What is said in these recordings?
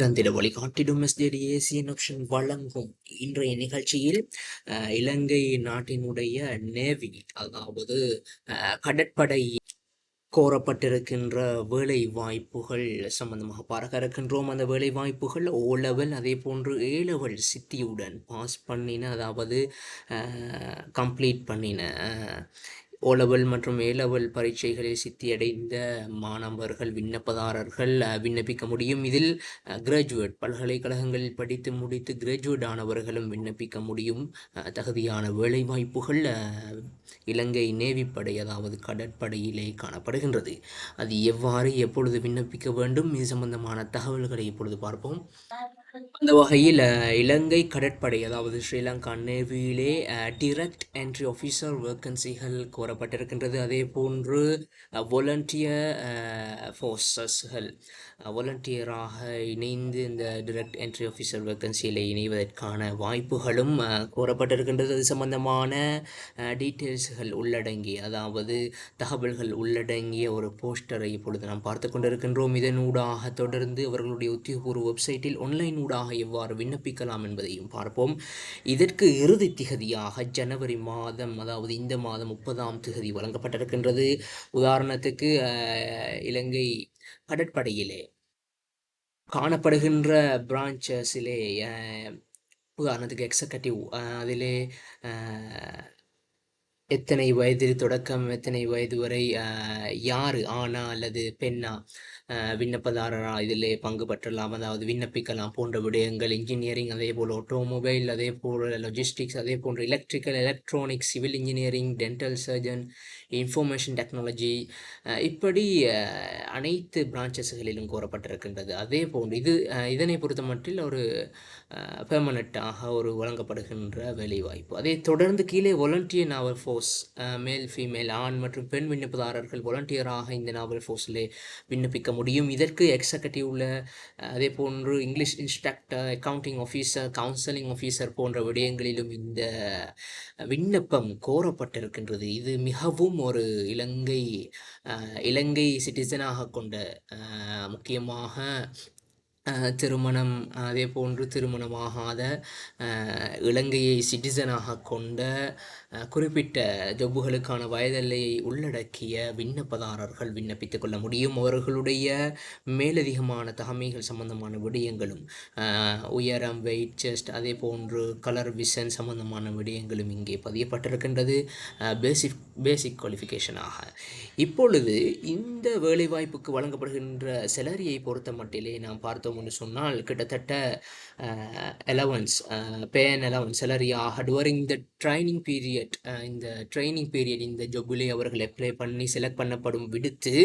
தந்திட வழிகாட்டிடும் எஸ்டிடிஏசியன் ஆப்ஷன் வழங்கும் இன்றைய நிகழ்ச்சியில் இலங்கை நாட்டினுடைய நேவி, அதாவது கடற்படை கோரப்பட்டிருக்கின்ற வேலை வாய்ப்புகள் சம்பந்தமாக பார்க்க இருக்கின்றோம். அந்த வேலை வாய்ப்புகள் ஓ லெவல் அதே போன்று ஏ லெவல் சித்தியுடன் பாஸ் பண்ணின, அதாவது கம்ப்ளீட் பண்ணின ஓ லெவல் மற்றும் ஏ லெவல் பரீட்சைகளில் சித்தியடைந்த மாணவர்கள் விண்ணப்பதாரர்கள் விண்ணப்பிக்க முடியும். இதில் கிராஜுவேட் பல்கலைக்கழகங்களில் படித்து முடித்து கிராஜுவேட் ஆனவர்களும் விண்ணப்பிக்க முடியும். தகுதியான வேலைவாய்ப்புகள் இலங்கை நேவிப்படை, அதாவது கடற்படையிலே காணப்படுகின்றது. அது எவ்வாறு எப்பொழுது விண்ணப்பிக்க வேண்டும், இது சம்பந்தமான தகவல்களை இப்பொழுது பார்ப்போம். அந்த வகையில் இலங்கை கடற்படை, அதாவது ஸ்ரீலங்கா நேவியிலே டிரெக்ட் என்ட்ரி ஆஃபீஸர் வேக்கன்சிகள் கோரப்பட்டிருக்கின்றது. அதே போன்று வாலண்டியர் ஃபோர்ஸஸ்கள் வாலண்டியராக இணைந்து இந்த டிரெக்ட் என்ட்ரி ஆஃபீஸர் வேக்கன்சியில் இணைவதற்கான வாய்ப்புகளும் கோரப்பட்டிருக்கின்றது. அது சம்பந்தமான டீட்டெயில்ஸ்கள் உள்ளடங்கிய, அதாவது தகவல்கள் உள்ளடங்கிய ஒரு போஸ்டரை இப்பொழுது நாம் பார்த்து கொண்டிருக்கின்றோம். இதனூடாக தொடர்ந்து அவர்களுடைய உத்தியோகபூர்வ வெப்சைட்டில் ஆன்லைன் ஊடாக எவ்வாறு விண்ணப்பிக்கலாம் என்பதையும் பார்ப்போம். இதற்கு இறுதி திகதியாக ஜனவரி மாதம், அதாவது இந்த மாதம் 30ஆம் திகதி வழங்கப்பட்டிருக்கின்றது. உதாரணத்துக்கு இலங்கை கடற்படையிலே காணப்படுகின்ற பிரான்ச்சஸிலே உதாரணத்துக்கு எக்ஸிகூட்டிவ், அதிலே எத்தனை வயதில் தொடக்கம் எத்தனை வயது வரை யார் ஆணா அல்லது பெண்ணா விண்ணப்பதாரரா இதிலே பங்கு பெற்றலாம், அதாவது விண்ணப்பிக்கலாம் போன்ற விடயங்கள். இன்ஜினியரிங், அதே போல் ஆட்டோமொபைல், அதே போல் லாஜிஸ்டிக்ஸ், அதே போன்று electrical, electronics, civil engineering, dental surgeon, information technology, இப்படி அனைத்து பிரான்ச்சஸ்களிலும் கோரப்பட்டிருக்கின்றது. அதே போன்று இதனை பொறுத்த மட்டில் ஒரு பெர்மனண்ட்டாக ஒரு வழங்கப்படுகின்ற வேலைவாய்ப்பு. அதை தொடர்ந்து கீழே வாலண்டியர் நாவல் ஃபோர்ஸ், மேல் ஃபீமேல், ஆண் மற்றும் பெண் விண்ணப்பதாரர்கள் வாலண்டியராக இந்த நாவல் ஃபோர்ஸிலே விண்ணப்பிக்க முடியும். இதற்கு எக்ஸிகூட்டிவ்ல, அதே போன்று English instructor, accounting officer, counselling officer போன்ற விடயங்களிலும் இந்த விண்ணப்பம் கோரப்பட்டிருக்கின்றது. இது மிகவும் ஒரு இலங்கை சிட்டிசனாக கொண்ட, முக்கியமாக திருமணம், அதே போன்று திருமணமாகாத, இலங்கையை சிட்டிசனாக கொண்ட குறிப்பிட்ட ஜொப்புகளுக்கான வயதெல்லையை உள்ளடக்கிய விண்ணப்பதாரர்கள் விண்ணப்பித்துக் கொள்ள முடியும். அவர்களுடைய மேலதிகமான தகமைகள் சம்பந்தமான விடயங்களும், உயரம், வெயிட், செஸ்ட், அதே போன்று கலர் விஷன் சம்பந்தமான விடயங்களும் இங்கே பதியப்பட்டிருக்கின்றது பேசிக் குவாலிஃபிகேஷனாக. இப்பொழுது இந்த வேலைவாய்ப்புக்கு வழங்கப்படுகின்ற செலரியை பொறுத்த மட்டிலே நாம் பார்த்தோம் என்று சொன்னால், கிட்டத்தட்ட அலவன்ஸ், பே அண்ட் அலவன்ஸ் செலரியாக டூரிங் த ட்ரைனிங் பீரியட், இந்த ட்ரைனிங் பீரியட் இந்த ஜொப்பிலே அவர்கள் அப்ளை பண்ணி செலக்ட் பண்ணப்படும் விடுத்து,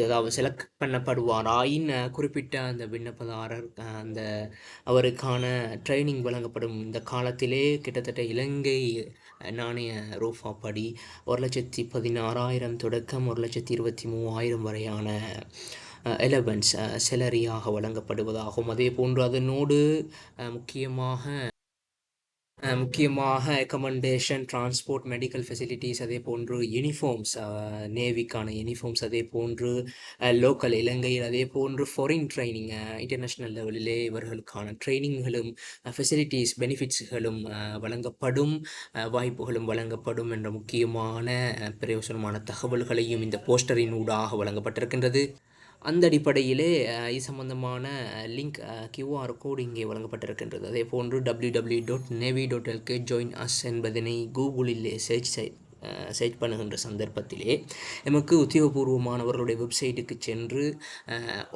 அதாவது செலக்ட் பண்ணப்படுவாராயின் குறிப்பிட்ட அந்த விண்ணப்பதாரர் அவருக்கான ட்ரைனிங் வழங்கப்படும் இந்த காலத்திலே கிட்டத்தட்ட இலங்கை நாணய ரூபா படி 1,16,000 தொடக்கம் 1,23,000 வரையான எலவன்ஸ் செலரியாக வழங்கப்படுவதாகும். அதே போன்று அதனோடு முக்கியமாக அக்கமண்டேஷன், டிரான்ஸ்போர்ட், மெடிக்கல் ஃபெசிலிட்டிஸ், அதே போன்று யூனிஃபார்ம்ஸ், நேவிக்கான யூனிஃபார்ம்ஸ், அதே போன்று லோக்கல் இலங்கையில், அதே போன்று ஃபாரின் ட்ரைனிங், இன்டர்நேஷ்னல் லெவலிலே இவர்களுக்கான ட்ரைனிங்களும் ஃபெசிலிட்டிஸ் பெனிஃபிட்ஸ்களும் வழங்கப்படும், வாய்ப்புகளும் வழங்கப்படும் என்ற முக்கியமான பிரயோசனமான தகவல்களையும் இந்த போஸ்டரின் ஊடாக வழங்கப்பட்டிருக்கின்றது. அந்த அடிப்படையிலே இது சம்பந்தமான லிங்க், கியூஆர் கோடு இங்கே வழங்கப்பட்டிருக்கின்றது. அதே போன்று www.navy.lk join us என்பதனை கூகுளிலே சர்ச் பண்ணுகின்ற சந்தர்ப்பத்திலே நமக்கு உத்தியோகபூர்வமானவர்களுடைய வெப்சைட்டுக்கு சென்று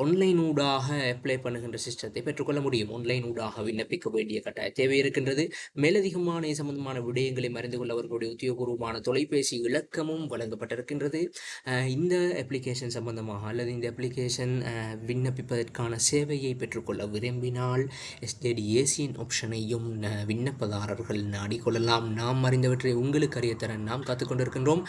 ஆன்லைன் ஊடாக அப்ளை பண்ணுகின்ற சிஸ்டத்தை பெற்றுக்கொள்ள முடியும். ஆன்லைன் ஊடாக விண்ணப்பிக்க வேண்டிய கட்டாய தேவை இருக்கின்றது. மேலதிகமான சம்பந்தமான விடயங்களை அறிந்து கொள்ள அவர்களுடைய உத்தியோகபூர்வமான தொலைபேசி இலக்கமும் வழங்கப்பட்டிருக்கின்றது. இந்த அப்ளிகேஷன் சம்பந்தமாக அல்லது இந்த அப்ளிகேஷன் விண்ணப்பிப்பதற்கான சேவையை பெற்றுக்கொள்ள விரும்பினால் எஸ்டிடிஏசியன் ஆப்ஷனையும் விண்ணப்பதாரர்கள் நாடிக்கொள்ளலாம். நாம் அறிந்தவற்றை உங்களுக்கு அறியத்தர நாம் காத்துக்கொண்டிருக்கின்றோம்.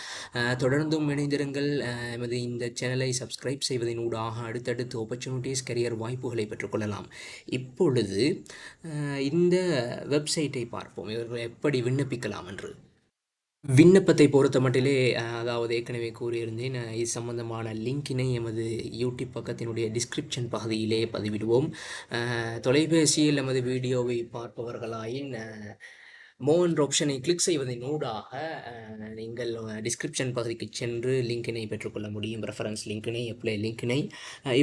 தொடர்ந்தும் இணைந்திருங்கள். எமது இந்த சேனலை சப்ஸ்கிரைப் செய்வதன் ஊடாக அடுத்தடுத்து ஆப்பர்ச்சுனிட்டிஸ், கரியர் வாய்ப்புகளை பெற்றுக்கொள்ளலாம். இப்பொழுது இந்த வெப்சைட்டை பார்ப்போம், இவர்கள் எப்படி விண்ணப்பிக்கலாம் என்று. விண்ணப்பத்தை பொறுத்த மட்டிலே அதாவது ஏற்கனவே கூறியிருந்தேன், இது சம்பந்தமான லிங்கினை எமது யூடியூப் பக்கத்தினுடைய டிஸ்கிரிப்ஷன் பகுதியிலே பதிவிடுவோம். தொலைபேசியில் நமது வீடியோவை பார்ப்பவர்களாயின் மோர் என்ற ஆப்ஷனை கிளிக் செய்வதன் ஊடாக நீங்கள் டிஸ்கிரிப்ஷன் பகுதிக்கு சென்று லிங்கினை பெற்றுக்கொள்ள முடியும். ரெஃபரன்ஸ் லிங்கினை, அப்ளை லிங்கினை.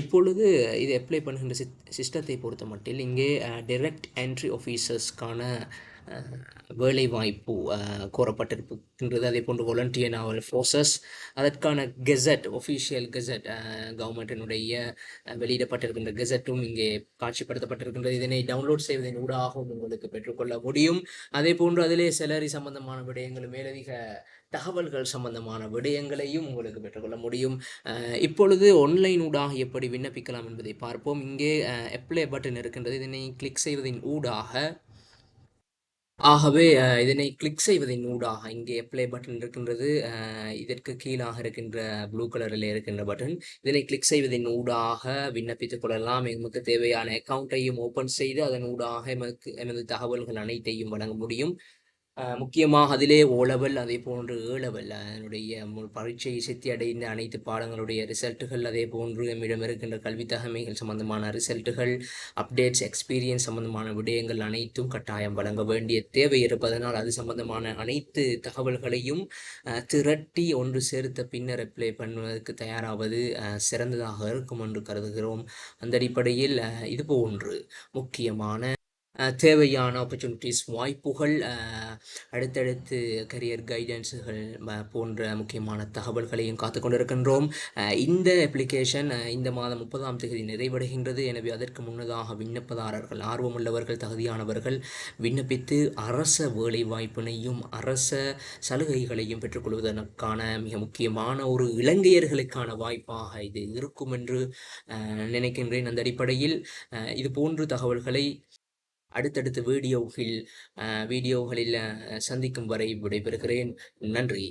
இப்பொழுது இது அப்ளை பண்ணுகின்ற சிஸ்டத்தை பொறுத்த மட்டில் இங்கே டைரக்ட் என்ட்ரி ஆஃபீஸர்ஸ்க்கான வேலைவாய்ப்பு கோரப்பட்டிருக்கின்றது. அதே போன்று வாலண்டியர் நாவல் ஃபோர்ஸஸ், அதற்கான கெசட், ஒஃபிஷியல் கெசட், கவர்மெண்டினுடைய வெளியிடப்பட்டிருக்கின்ற கெசட்டும் இங்கே காட்சிப்படுத்தப்பட்டிருக்கின்றது. இதனை டவுன்லோட் செய்வதன் ஊடாகவும் உங்களுக்கு பெற்றுக்கொள்ள முடியும். அதே போன்று அதிலே சேலரி சம்பந்தமான விடயங்களும் மேலதிக தகவல்கள் சம்பந்தமான விடயங்களையும் உங்களுக்கு பெற்றுக்கொள்ள முடியும். இப்பொழுது ஆன்லைன் ஊடாக எப்படி விண்ணப்பிக்கலாம் என்பதை பார்ப்போம். இங்கே அப்ளை பட்டன் இருக்கின்றது. இதனை கிளிக் செய்வதன் ஊடாக ஆகவே இதனை கிளிக் செய்வதன் ஊடாக இங்கே அப்ளை பட்டன் இருக்கின்றது. இதற்கு கீழாக இருக்கின்ற ப்ளூ கலரில் இருக்கின்ற பட்டன், இதனை கிளிக் செய்வதன் ஊடாக விண்ணப்பித்துக் கொள்ளலாம். எமக்கு தேவையான அக்கௌண்ட்டையும் ஓப்பன் செய்து அதன் ஊடாக எமது தகவல்கள் அனைத்தையும் வழங்க முடியும். முக்கியமாக அதிலே ஓலெவல், அதே போன்று ஏலெவல், அதனுடைய பரீட்சையை சித்தி அடைந்த அனைத்து பாடங்களுடைய ரிசல்ட்டுகள், அதே போன்று நம்மிடம் இருக்கின்ற கல்வி தகமைகள் சம்பந்தமான ரிசல்ட்டுகள், அப்டேட்ஸ், எக்ஸ்பீரியன்ஸ் சம்பந்தமான விடயங்கள் அனைத்தும் கட்டாயம் வழங்க வேண்டிய தேவை இருப்பதனால் அது சம்பந்தமான அனைத்து தகவல்களையும் திரட்டி ஒன்று சேர்த்த பின்னர் அப்ளை பண்ணுவதற்கு தயாராவது சிறந்ததாக இருக்கும் என்று கருதுகிறோம். அந்த அடிப்படையில் இது போன்று முக்கியமான தேவையான ஆப்பர்ச்சுனிட்டிஸ், வாய்ப்புகள், அடுத்தடுத்து கரியர் கைடன்ஸுகள் போன்ற முக்கியமான தகவல்களையும் காத்து கொண்டிருக்கின்றோம். இந்த அப்ளிகேஷன் இந்த மாதம் 30ஆம் தேதி நிறைவடைகின்றது. எனவே அதற்கு முன்னதாக விண்ணப்பதாரர்கள், ஆர்வமுள்ளவர்கள், தகுதியானவர்கள் விண்ணப்பித்து அரச வேலை வாய்ப்பினையும் அரச சலுகைகளையும் பெற்றுக்கொள்வதற்கான மிக முக்கியமான ஒரு இலங்கையர்களுக்கான வாய்ப்பாக இது இருக்கும் என்று நினைக்கின்றேன். அந்த அடிப்படையில் இது போன்ற தகவல்களை அடுத்தடுத்த வீடியோகளில் சந்திக்கும் வரை விடைபெறுகிறேன். நன்றி.